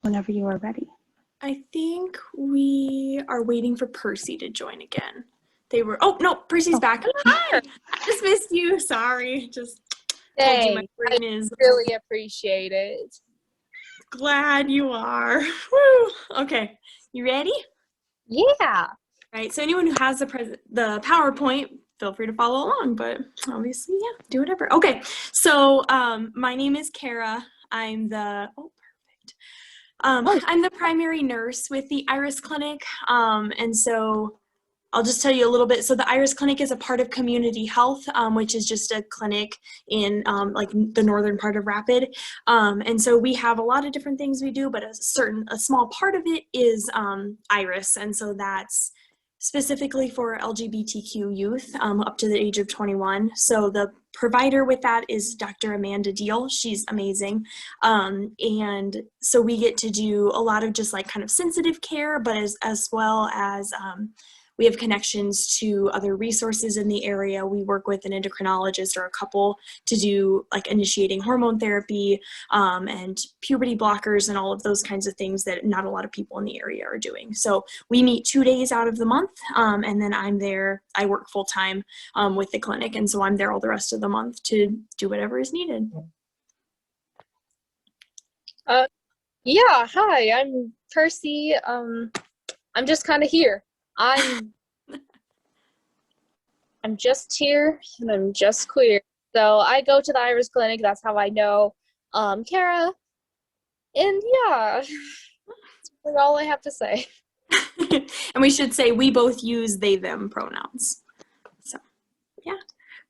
Whenever you are ready. I think we are waiting for Percy to join again. Oh no, Percy's back. Hi, I just missed you. Sorry, just told you my Thanks. I brain is really appreciate it. glad you are. Woo. Okay, you ready? Yeah. All right. So anyone who has the PowerPoint, feel free to follow along. But obviously, yeah, do whatever. Okay. So my name is Kara. I'm the I'm the primary nurse with the Iris Clinic, and so I'll just tell you a little bit. So the Iris Clinic is a part of Community Health, which is just a clinic in like the northern part of Rapid. And so we have a lot of different things we do, but a small part of it is Iris. And so that's specifically for LGBTQ youth up to the age of 21. So the provider with that is Dr. Amanda Deal. She's amazing. And so we get to do a lot of just like kind of sensitive care, but as well as we have connections to other resources in the area. We work with an endocrinologist or a couple to do like initiating hormone therapy and puberty blockers and all of those kinds of things that not a lot of people in the area are doing. So we meet 2 days out of the month, and then I'm there. I work full time with the clinic, and so I'm there all the rest of the month to do whatever is needed. Yeah, hi, I'm Percy. I'm just kind of here. I'm just here and I'm just queer. So I go to the Iris Clinic. That's how I know Kara. And yeah, that's really all I have to say. And we should say we both use they, them pronouns. So, yeah.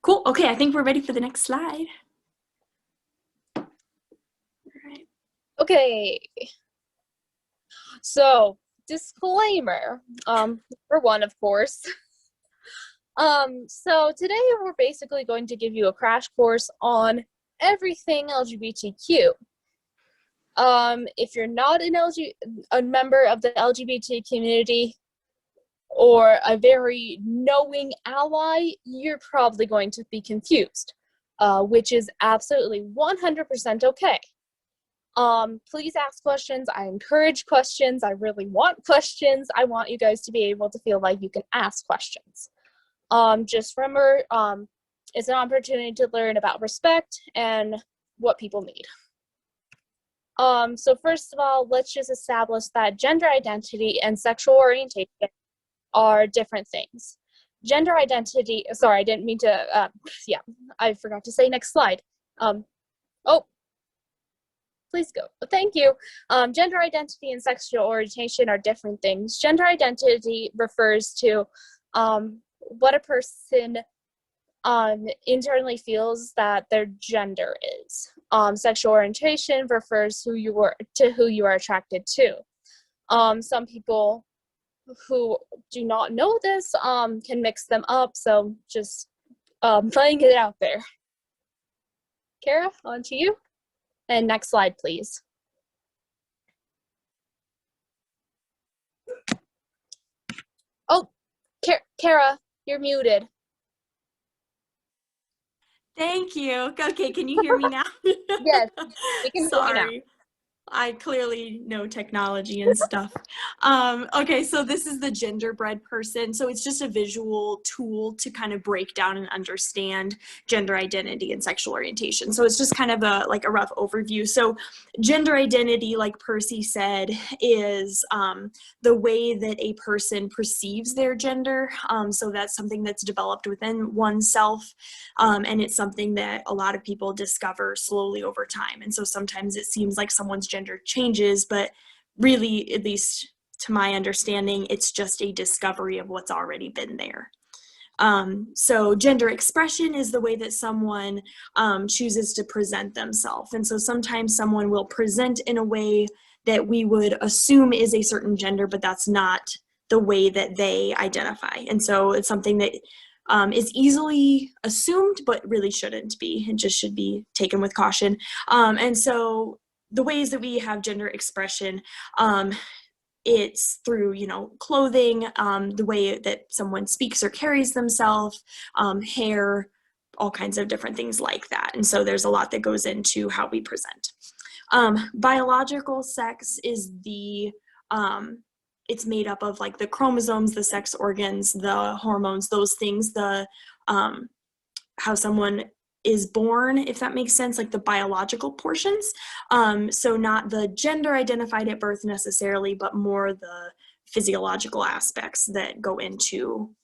Cool. Okay, I think we're ready for the next slide. All right. Okay. So, disclaimer. For one, of course. So today we're basically going to give you a crash course on everything LGBTQ. If you're not a member of the LGBT community or a very knowing ally, you're probably going to be confused, which is absolutely 100% okay. Please ask questions. I encourage questions. I really want questions. I want you guys to be able to feel like you can ask questions. Just remember, it's an opportunity to learn about respect and what people need. So first of all, let's just establish that gender identity and sexual orientation are different things. Gender identity, sorry, I didn't mean to, yeah, I forgot to say next slide. Oh, please go. Thank you. Gender identity and sexual orientation are different things. Gender identity refers to what a person internally feels that their gender is. Sexual orientation refers to who you are attracted to. Some people who do not know this can mix them up, so just putting it out there. Kara, on to you. And next slide, please. Oh, Kara, you're muted. Thank you. Okay, can you hear me now? Yes, we can hear you now. Sorry. I clearly know technology and stuff. Okay, so this is the genderbread person. So it's just a visual tool to kind of break down and understand gender identity and sexual orientation. So it's just kind of a rough overview. So gender identity, like Percy said, is the way that a person perceives their gender. So that's something that's developed within oneself, and it's something that a lot of people discover slowly over time. And so sometimes it seems like someone's gender changes, but really, at least to my understanding, it's just a discovery of what's already been there. So gender expression is the way that someone chooses to present themselves. And so sometimes someone will present in a way that we would assume is a certain gender, but that's not the way that they identify. And so it's something that is easily assumed, but really shouldn't be. It just should be taken with caution. And so the ways that we have gender expression, it's through, clothing, the way that someone speaks or carries themselves, hair, all kinds of different things like that. And so there's a lot that goes into how we present. Biological sex is it's made up of like the chromosomes, the sex organs, the hormones, those things, how someone is born, if that makes sense, like the biological portions. So not the gender identified at birth necessarily, but more the physiological aspects that go into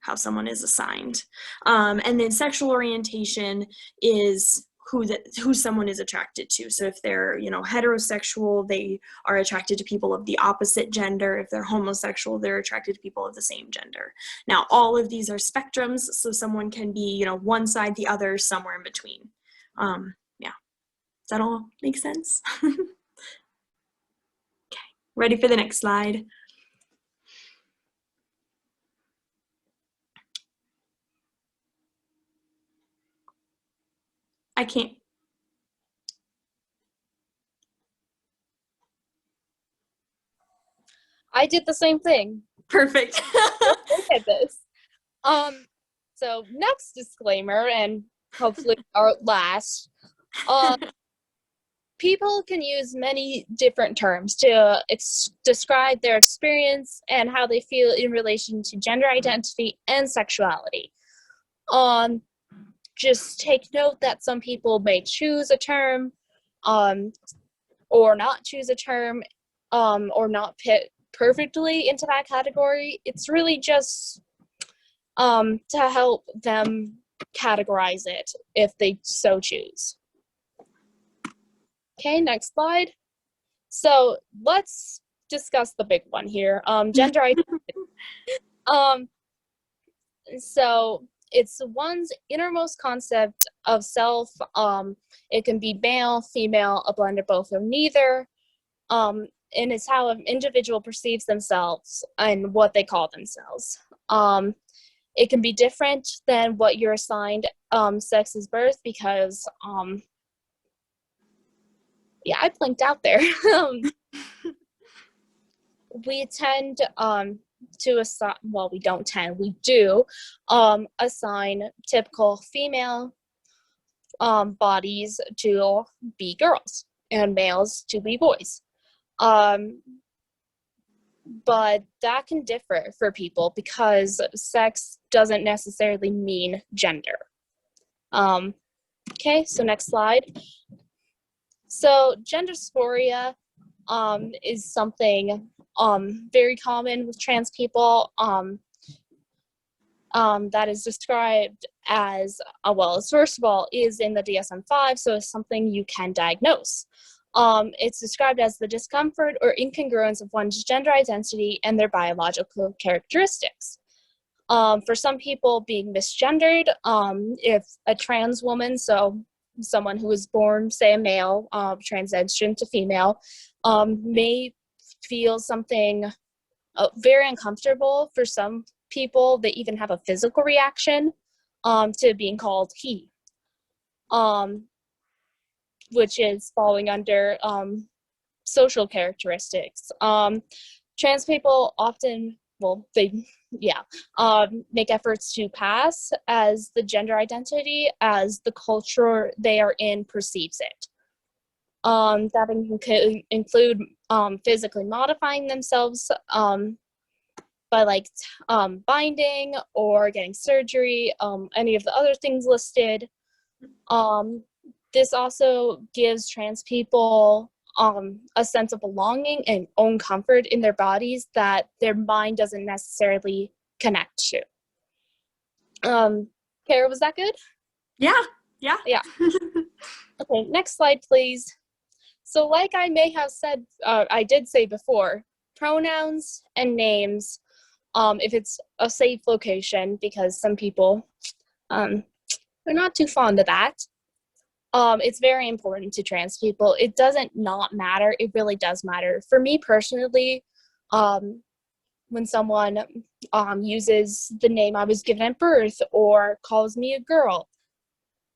how someone is assigned. And then sexual orientation is who someone is attracted to. So if they're, heterosexual, they are attracted to people of the opposite gender. If they're homosexual, they're attracted to people of the same gender. Now, all of these are spectrums, so someone can be, one side, the other, somewhere in between. Yeah. Does that all make sense? Okay. Ready for the next slide? I can't. I did the same thing. Perfect. Look at this. So next disclaimer, and hopefully our last, people can use many different terms to describe their experience and how they feel in relation to gender identity and sexuality. Just take note that some people may choose a term, or not choose a term, or not fit perfectly into that category. It's really just to help them categorize it if they so choose. Okay, next slide. So let's discuss the big one here, gender identity. So it's one's innermost concept of self. It can be male, female, a blend of both or neither. And it's how an individual perceives themselves and what they call themselves. It can be different than what you're assigned sex is birth because, yeah, I blinked out there. We tend to assign, well, we don't tend, we do assign typical female bodies to be girls and males to be boys. But that can differ for people because sex doesn't necessarily mean gender. Okay, so next slide. So gender dysphoria is something very common with trans people that is described as, well, first of all, is in the DSM-5, so it's something you can diagnose. It's described as the discomfort or incongruence of one's gender identity and their biological characteristics. For some people, being misgendered, if a trans woman, so someone who was born, say, a male, transition to female, may feel something very uncomfortable. For some people, they even have a physical reaction to being called he, which is falling under social characteristics. Trans people often, well, make efforts to pass as the gender identity as the culture they are in perceives it. That can include physically modifying themselves by binding or getting surgery, any of the other things listed. This also gives trans people a sense of belonging and own comfort in their bodies that their mind doesn't necessarily connect to. Kara, was that good? Yeah. Okay, next slide, please. So like I may have said, I did say before, pronouns and names, if it's a safe location, because some people are not too fond of that. It's very important to trans people. It doesn't not matter. It really does matter. For me personally, when someone uses the name I was given at birth or calls me a girl,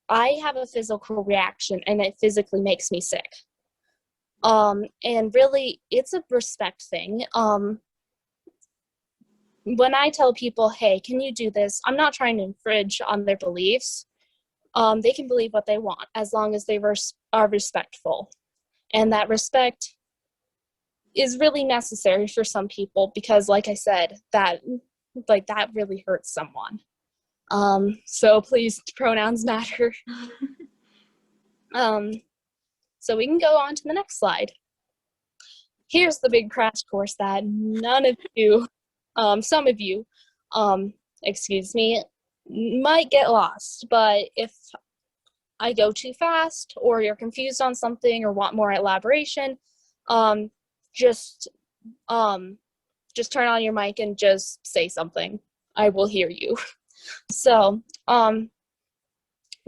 I have a physical reaction and it physically makes me sick. And really, it's a respect thing. When I tell people, hey, can you do this? I'm not trying to infringe on their beliefs. They can believe what they want as long as they are respectful. And that respect is really necessary for some people because, like I said, that really hurts someone. So please, pronouns matter. So we can go on to the next slide. Here's the big crash course that none of you, some of you, excuse me, might get lost. But if I go too fast or you're confused on something or want more elaboration, just turn on your mic and just say something. I will hear you. So,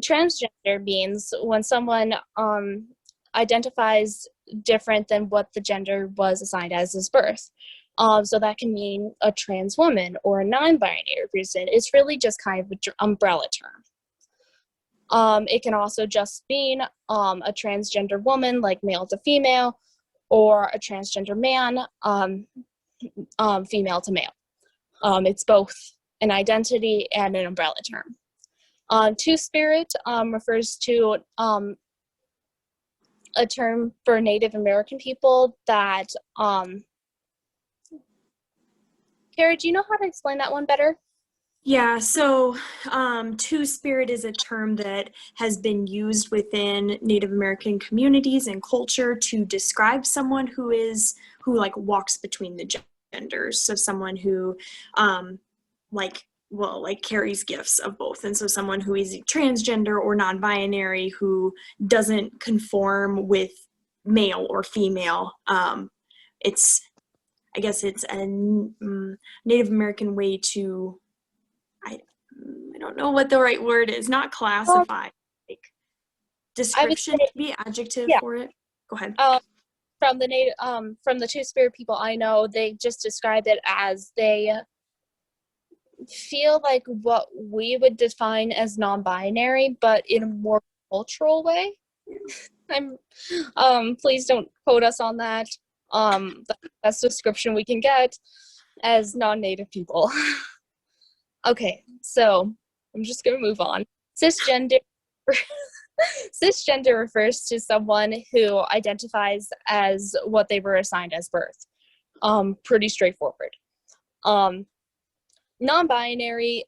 transgender means when someone identifies different than what the gender was assigned as his birth. So that can mean a trans woman or a non-binary person. It's really just kind of an umbrella term. It can also just mean a transgender woman, like male to female, or a transgender man, female to male. It's both an identity and an umbrella term. Two-spirit refers to a term for Native American people that, Kara, do you know how to explain that one better? Yeah, so two-spirit is a term that has been used within Native American communities and culture to describe someone who like walks between the genders. So someone who carries gifts of both. And so someone who is transgender or non-binary who doesn't conform with male or female. I guess it's a Native American way to, I don't know what the right word is, not classify, like description, maybe adjective for it. Go ahead. From the two-spirit people I know, they just describe it as they feel like what we would define as non-binary, but in a more cultural way. Please don't quote us on that. The best description we can get as non-native people. Okay, so I'm just gonna move on. Cisgender refers to someone who identifies as what they were assigned as birth. Pretty straightforward. Non-binary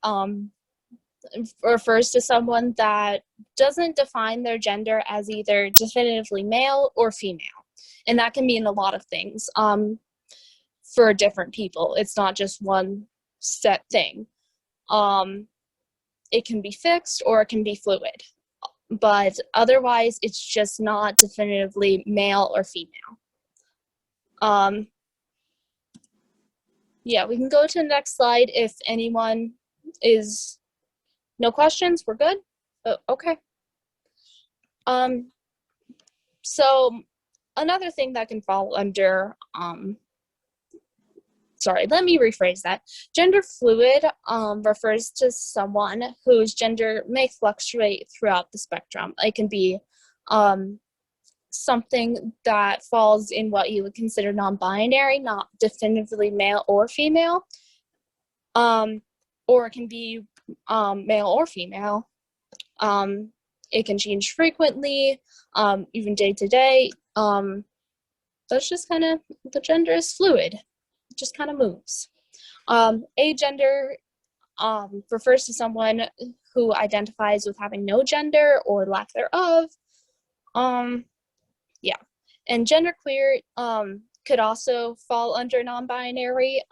refers to someone that doesn't define their gender as either definitively male or female. And that can mean a lot of things for different people. It's not just one set thing. It can be fixed or it can be fluid. But otherwise, it's just not definitively male or female. Yeah, we can go to the next slide if anyone is... No questions? We're good? Okay. So another thing that can fall under, sorry, let me rephrase that. Gender fluid refers to someone whose gender may fluctuate throughout the spectrum. It can be something that falls in what you would consider non-binary, not definitively male or female, or it can be male or female. It can change frequently, even day to day. That's just kind of, the gender is fluid. It just kind of moves. Agender refers to someone who identifies with having no gender or lack thereof. Yeah, and genderqueer could also fall under non-binary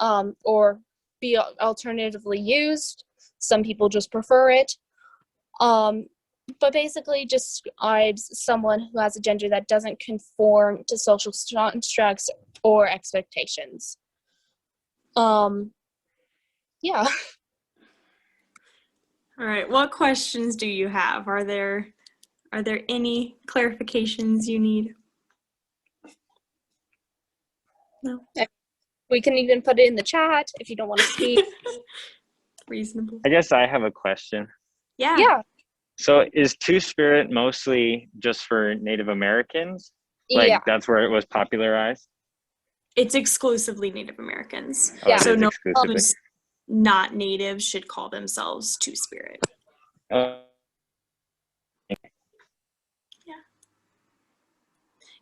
or be alternatively used. Some people just prefer it. But basically just describes someone who has a gender that doesn't conform to social constructs or expectations. Yeah. All right, what questions do you have? Are there any clarifications you need? No. We can even put it in the chat if you don't want to speak. Reasonable. I guess I have a question. Yeah. So is Two-Spirit mostly just for Native Americans? Like Yeah. that's where it was popularized? It's exclusively Native Americans. Oh, Yeah. So no exclusively. who's not Native should call themselves Two-Spirit.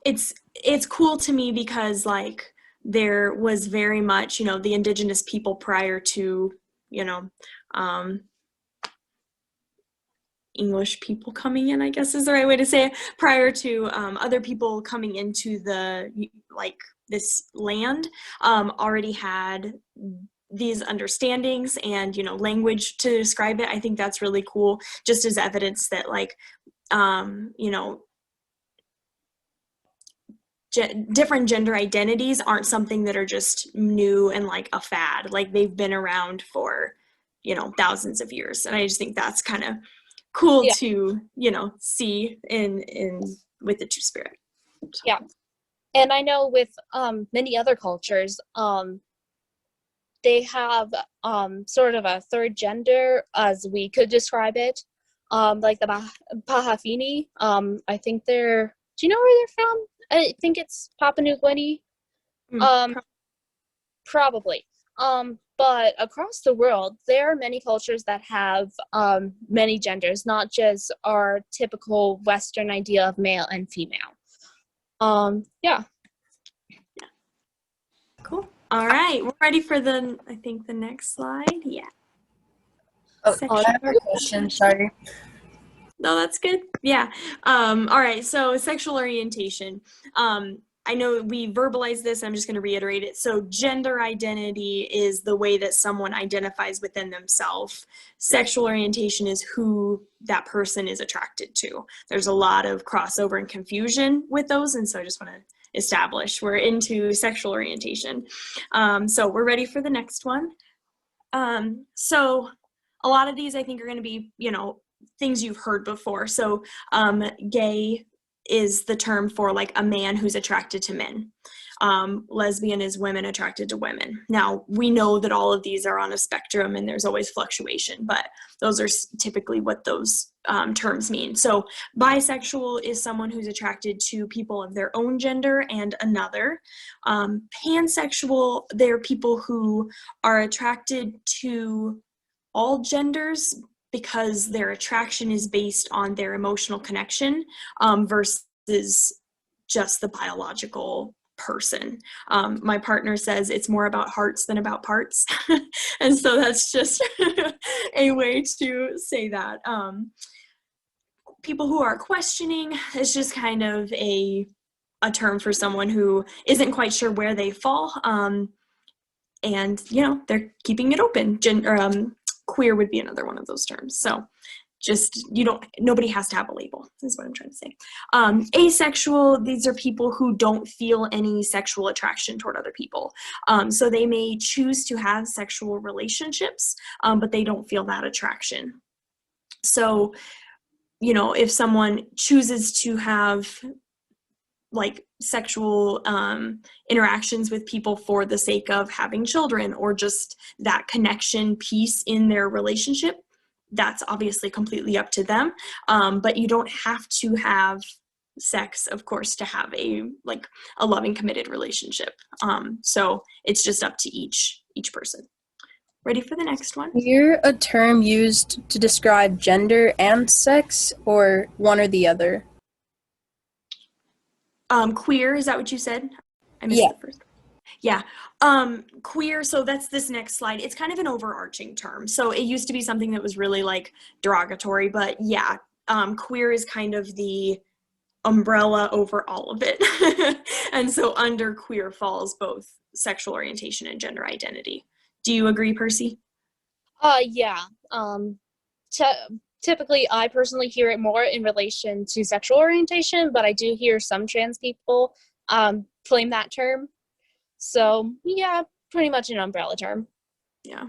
it's cool to me because like there was very much, you know, the indigenous people prior to, you know, English people coming in, I guess is the right way to say it, prior to other people coming into the, like, this land, already had these understandings and, you know, language to describe it. I think that's really cool, just as evidence that, like, you know, different gender identities aren't something that are just new and like a fad. Like, they've been around for, you know, thousands of years. And I just think that's kind of cool Yeah. to, you know, see in with the Two-Spirit. So. Yeah. And I know with many other cultures, they have sort of a third gender, as we could describe it, like the Pahafini. I think they're, do you know where they're from? I think it's Papua New Guinea. Probably. But across the world, there are many cultures that have many genders, not just our typical Western idea of male and female. Yeah. Cool. All right, we're ready for I think the next slide. Yeah. Oh, I have a question, sorry. No, that's good. Yeah. All right, so sexual orientation. I know we verbalized this, I'm just going to reiterate it. So gender identity is the way that someone identifies within themselves. Sexual orientation is who that person is attracted to. There's a lot of crossover and confusion with those, and so I just want to establish we're into sexual orientation. So we're ready for the next one. So a lot of these I think are going to be, you know, things you've heard before. So gay is the term for like a man who's attracted to men. Lesbian is women attracted to women. Now, we know that all of these are on a spectrum and there's always fluctuation, but those are typically what those terms mean. So bisexual is someone who's attracted to people of their own gender and another. Pansexual, they're people who are attracted to all genders because their attraction is based on their emotional connection versus just the biological person. My partner says it's more about hearts than about parts. And so that's just a way to say that. People who are questioning is just kind of a term for someone who isn't quite sure where they fall. And, you know, they're keeping it open. Queer would be another one of those terms. So just, nobody has to have a label, is what I'm trying to say. Asexual, these are people who don't feel any sexual attraction toward other people. So they may choose to have sexual relationships, but they don't feel that attraction. So, you know, if someone chooses to have like sexual interactions with people for the sake of having children or just that connection piece in their relationship, that's obviously completely up to them. But you don't have to have sex, of course, to have a loving, committed relationship. So it's just up to each person. Ready for the next one? Queer a term used to describe gender and sex, or one or the other? Queer, is that what you said? I missed the first. Yeah. Queer, so that's this next slide. It's kind of an overarching term. So it used to be something that was really like derogatory, but yeah, queer is kind of the umbrella over all of it. And so under queer falls both sexual orientation and gender identity. Do you agree, Percy? Yeah. Typically, I personally hear it more in relation to sexual orientation, but I do hear some trans people claim that term. So, yeah, pretty much an umbrella term. Yeah.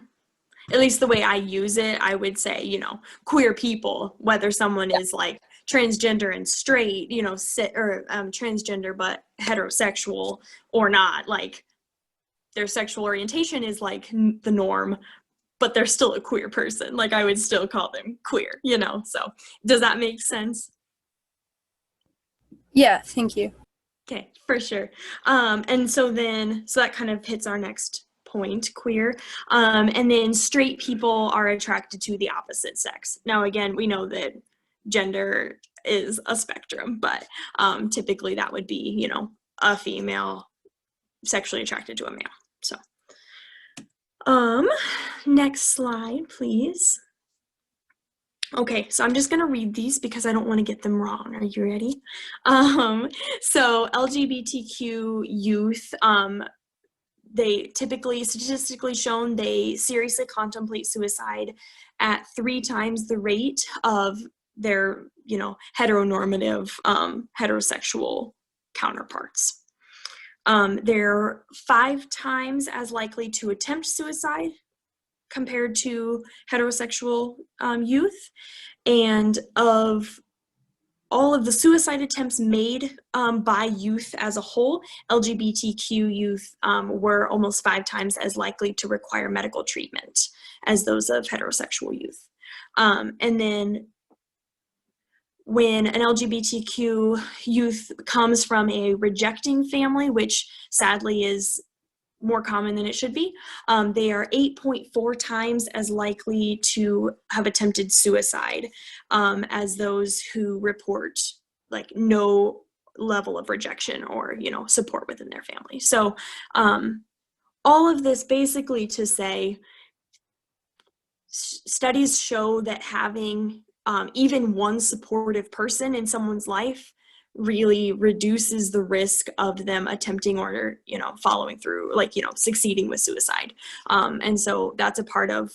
At least the way I use it, I would say, you know, queer people, whether someone is like transgender and straight, you know, transgender but heterosexual or not, like their sexual orientation is like the norm, but they're still a queer person. Like I would still call them queer, you know? So does that make sense? Yeah, thank you. Okay, for sure. And so that kind of hits our next point, queer. And then straight people are attracted to the opposite sex. Now, again, we know that gender is a spectrum, but typically that would be, you know, a female sexually attracted to a male. So next slide, please. Okay, so I'm just going to read these because I don't want to get them wrong. Are you ready? So LGBTQ youth, they typically, statistically shown, they seriously contemplate suicide at 3 times the rate of their, you know, heteronormative, heterosexual counterparts. They're 5 times as likely to attempt suicide compared to heterosexual youth. And of all of the suicide attempts made by youth as a whole, LGBTQ youth were almost 5 times as likely to require medical treatment as those of heterosexual youth. And then when an LGBTQ youth comes from a rejecting family, which sadly is more common than it should be, they are 8.4 times as likely to have attempted suicide as those who report like no level of rejection or, you know, support within their family. So all of this basically to say, studies show that having even one supportive person in someone's life really reduces the risk of them attempting or, you know, following through, like, you know, succeeding with suicide. And so that's a part of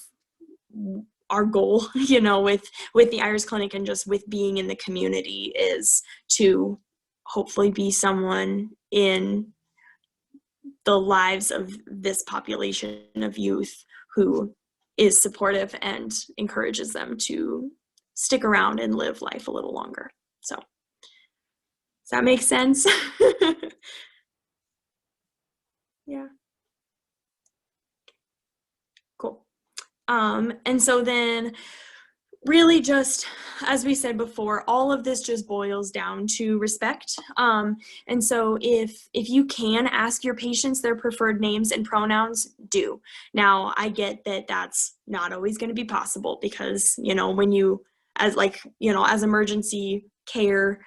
our goal, you know, with the Iris Clinic and just with being in the community, is to hopefully be someone in the lives of this population of youth who is supportive and encourages them to stick around and live life a little longer. So does that make sense? Yeah. Cool. And so then really just, as we said before, all of this just boils down to respect. And so if you can ask your patients their preferred names and pronouns, do. Now, I get that that's not always going to be possible because, you know, when you, as like, you know, as emergency care,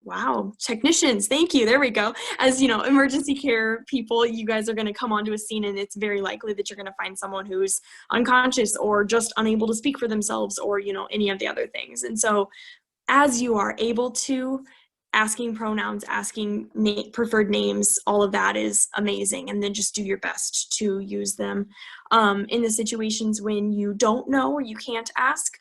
wow, technicians, thank you, there we go. As, you know, emergency care people, you guys are going to come onto a scene and it's very likely that you're going to find someone who's unconscious or just unable to speak for themselves or, you know, any of the other things. And so as you are able to, asking pronouns, asking preferred names, all of that is amazing. And then just do your best to use them in the situations when you don't know or you can't ask.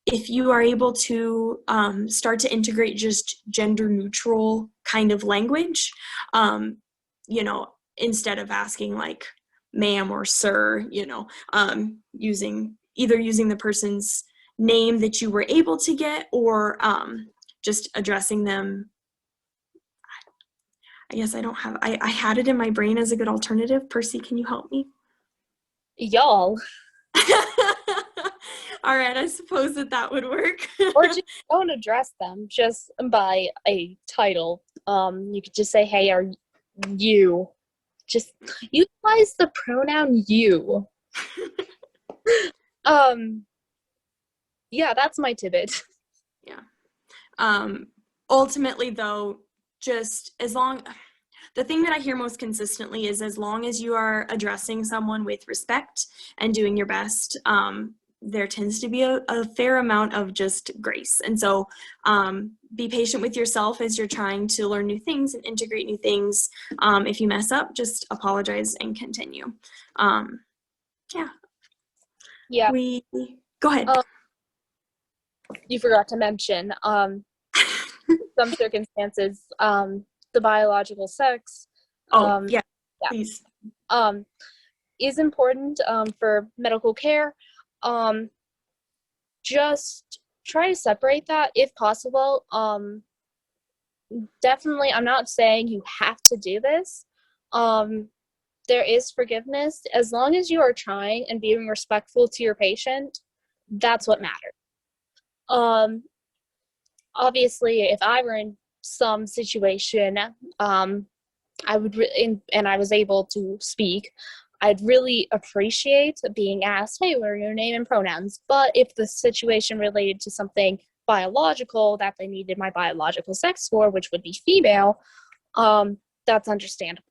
If you are able to start to integrate just gender neutral kind of language, you know, instead of asking like ma'am or sir, you know, using the person's name that you were able to get, or just addressing them. I guess I don't have, I had it in my brain as a good alternative. Percy, can you help me? Y'all. All right, I suppose that would work. Or just don't address them just by a title. You could just say, hey, are you? Just utilize the pronoun you. Yeah, that's my tidbit. Yeah. Ultimately, though, just the thing that I hear most consistently is as long as you are addressing someone with respect and doing your best, there tends to be a fair amount of just grace. And so be patient with yourself as you're trying to learn new things and integrate new things. If you mess up, just apologize and continue. Yeah. Yeah. Go ahead. You forgot to mention, some circumstances, the biological sex. Yeah, please. Is important for medical care. Just try to separate that if possible. Definitely, I'm not saying you have to do this. There is forgiveness. As long as you are trying and being respectful to your patient, that's what matters. Obviously, if I were in some situation, I would, and I was able to speak, I'd really appreciate being asked, hey, what are your name and pronouns? But if the situation related to something biological that they needed my biological sex for, which would be female, that's understandable.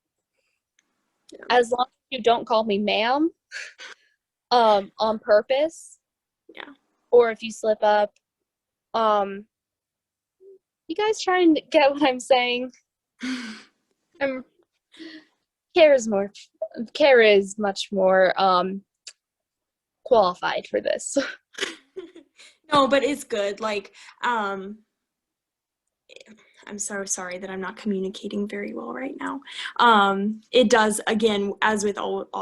Yeah. As long as you don't call me ma'am, on purpose. Yeah. Or if you slip up, you guys try and get what I'm saying? Kara is much more qualified for this. No, but it's good. Like, I'm so sorry that I'm not communicating very well right now. It does, again, as with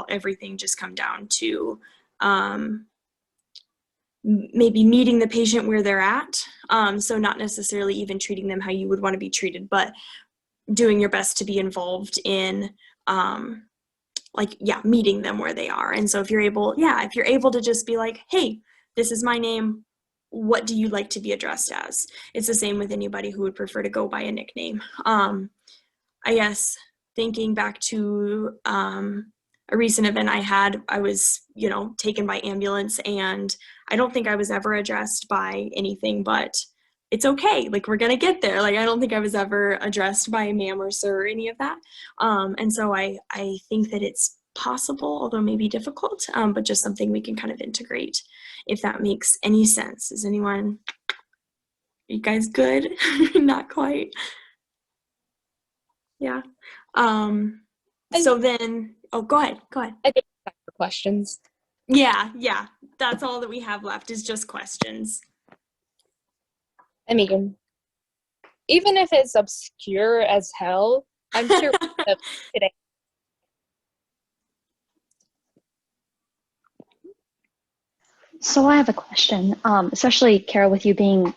everything, just come down to maybe meeting the patient where they're at. So not necessarily even treating them how you would want to be treated, but doing your best to be involved in meeting them where they are. And so if you're able to just be like, hey, this is my name, what do you like to be addressed as? It's the same with anybody who would prefer to go by a nickname. I guess thinking back to a recent event I had, I was, taken by ambulance, and I don't think I was ever addressed by anything but it's okay. Like, we're going to get there. Like, I don't think I was ever addressed by ma'am or sir or any of that. And so I think that it's possible, although maybe difficult, but just something we can kind of integrate, if that makes any sense. Is anyone, are you guys good? Not quite. Yeah. So then, go ahead. I think it's time for questions. Yeah. That's all that we have left is just questions. I mean, even if it's obscure as hell, I'm sure today. So I have a question, especially Kara, with you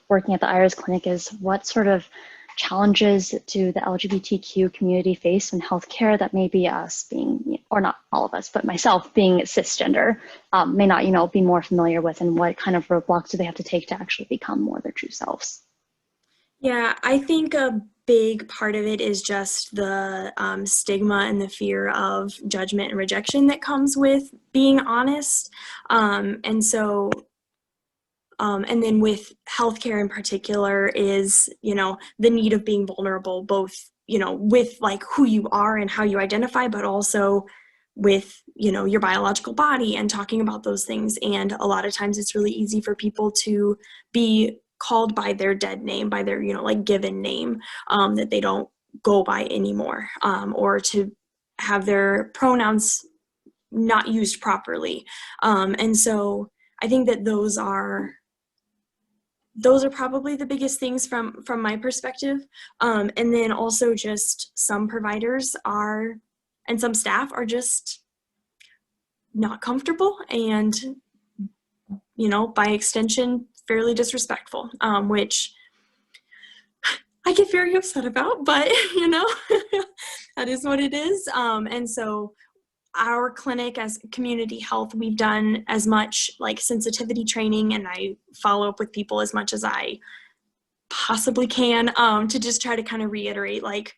working at the IRIS clinic, is what sort of challenges do the LGBTQ community face in healthcare that maybe us being, or not all of us, but myself being cisgender, may not, be more familiar with, and what kind of roadblocks do they have to take to actually become more their true selves? Yeah, I think a big part of it is just the stigma and the fear of judgment and rejection that comes with being honest. And then with healthcare in particular is, the need of being vulnerable, both, with like who you are and how you identify, but also with, your biological body and talking about those things. And a lot of times it's really easy for people to be called by their dead name, by their, given name, that they don't go by anymore, or to have their pronouns not used properly. And so I think that those are probably the biggest things from my perspective. And then also just some providers and some staff are just not comfortable and, by extension, fairly disrespectful, which I get very upset about, but, that is what it is. And so our clinic as community health, we've done as much like sensitivity training, and I follow up with people as much as I possibly can, to just try to kind of reiterate, like,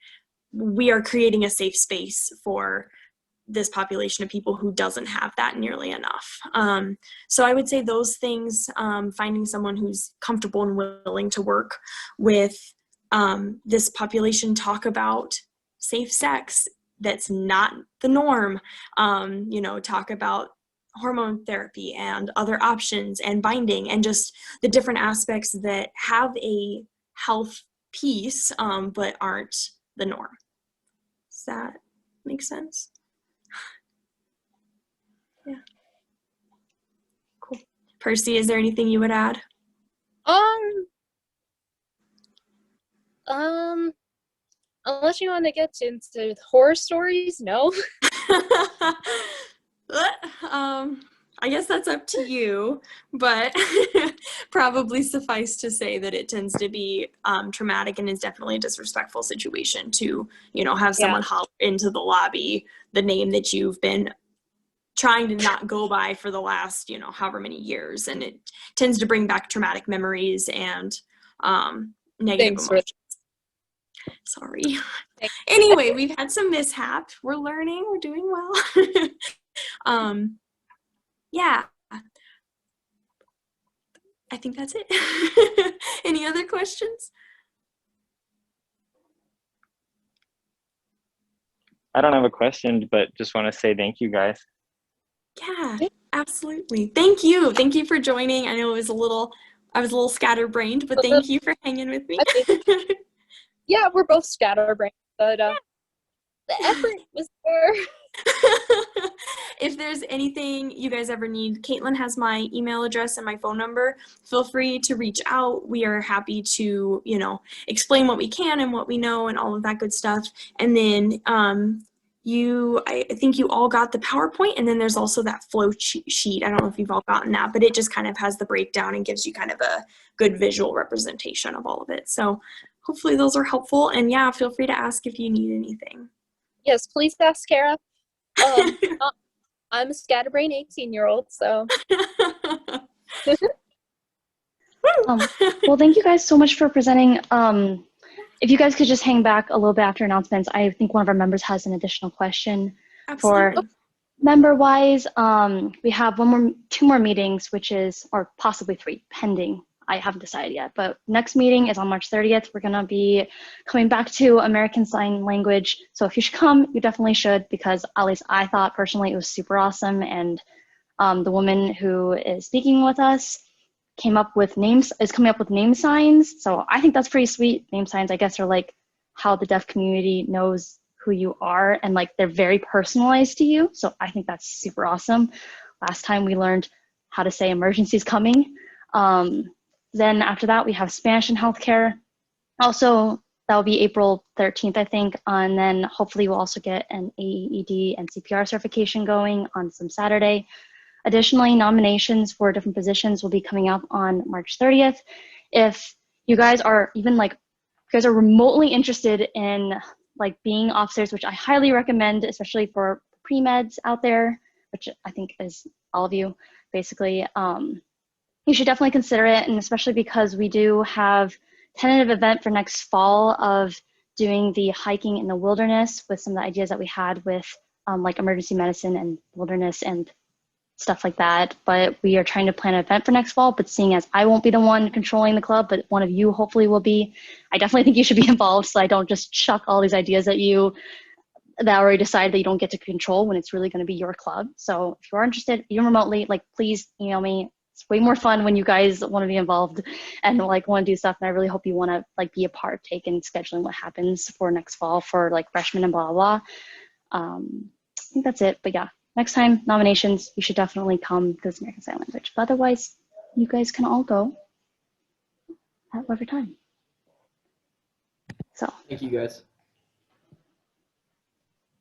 we are creating a safe space for this population of people who doesn't have that nearly enough. So I would say those things, finding someone who's comfortable and willing to work with this population, talk about safe sex that's not the norm, talk about hormone therapy and other options and binding and just the different aspects that have a health piece, but aren't the norm. Does that make sense? Yeah. Cool. Percy, is there anything you would add? Unless you want to get into horror stories, no. I guess that's up to you, but probably suffice to say that it tends to be traumatic and is definitely a disrespectful situation to, have someone holler into the lobby the name that you've been trying to not go by for the last, however many years. And it tends to bring back traumatic memories and negative emotions. Sorry. Anyway, we've had some mishap. We're learning. We're doing well. Yeah, I think that's it. Any other questions? I don't have a question, but just want to say thank you guys. Yeah, absolutely. Thank you. Thank you for joining. I know I was a little scatterbrained, but thank you for hanging with me. I mean, yeah, we're both scatterbrained, but the effort was there. If there's anything you guys ever need, Caitlin has my email address and my phone number. Feel free to reach out. We are happy to, explain what we can and what we know and all of that good stuff. And then I think you all got the PowerPoint, and then there's also that flow sheet. I don't know if you've all gotten that, but it just kind of has the breakdown and gives you kind of a good visual representation of all of it. So hopefully those are helpful. And yeah, feel free to ask if you need anything. Yes, please ask Kara. I'm a scatterbrained 18-year-old, so. Well, thank you guys so much for presenting. If you guys could just hang back a little bit after announcements, I think one of our members has an additional question. Absolutely. For member-wise, we have two more meetings, or possibly 3, pending. I haven't decided yet, but next meeting is on March 30th. We're gonna be coming back to American Sign Language. So if you should come, you definitely should, because at least I thought personally it was super awesome. And the woman who is speaking with us is coming up with name signs. So I think that's pretty sweet. Name signs, I guess, are like how the deaf community knows who you are, and like they're very personalized to you. So I think that's super awesome. Last time we learned how to say emergency's coming. Then after that, we have Spanish in healthcare. Also, that will be April 13th, I think. And then hopefully we'll also get an AED and CPR certification going on some Saturday. Additionally, nominations for different positions will be coming up on March 30th. If you guys are remotely interested in like being officers, which I highly recommend, especially for pre-meds out there, which I think is all of you, basically, you should definitely consider it. And especially because we do have tentative event for next fall of doing the hiking in the wilderness with some of the ideas that we had with like emergency medicine and wilderness and stuff like that. But we are trying to plan an event for next fall, but seeing as I won't be the one controlling the club, but one of you hopefully will be, I definitely think you should be involved, so I don't just chuck all these ideas at you that already decided that you don't get to control when it's really going to be your club. So if you are interested, even remotely, like please email me. It's way more fun when you guys want to be involved and like want to do stuff. And I really hope you want to like be a part, take in scheduling what happens for next fall for like freshmen and blah, blah, blah. I think that's it. But yeah, next time nominations, you should definitely come to this American Sign Language. But otherwise, you guys can all go at whatever time. So Thank you guys.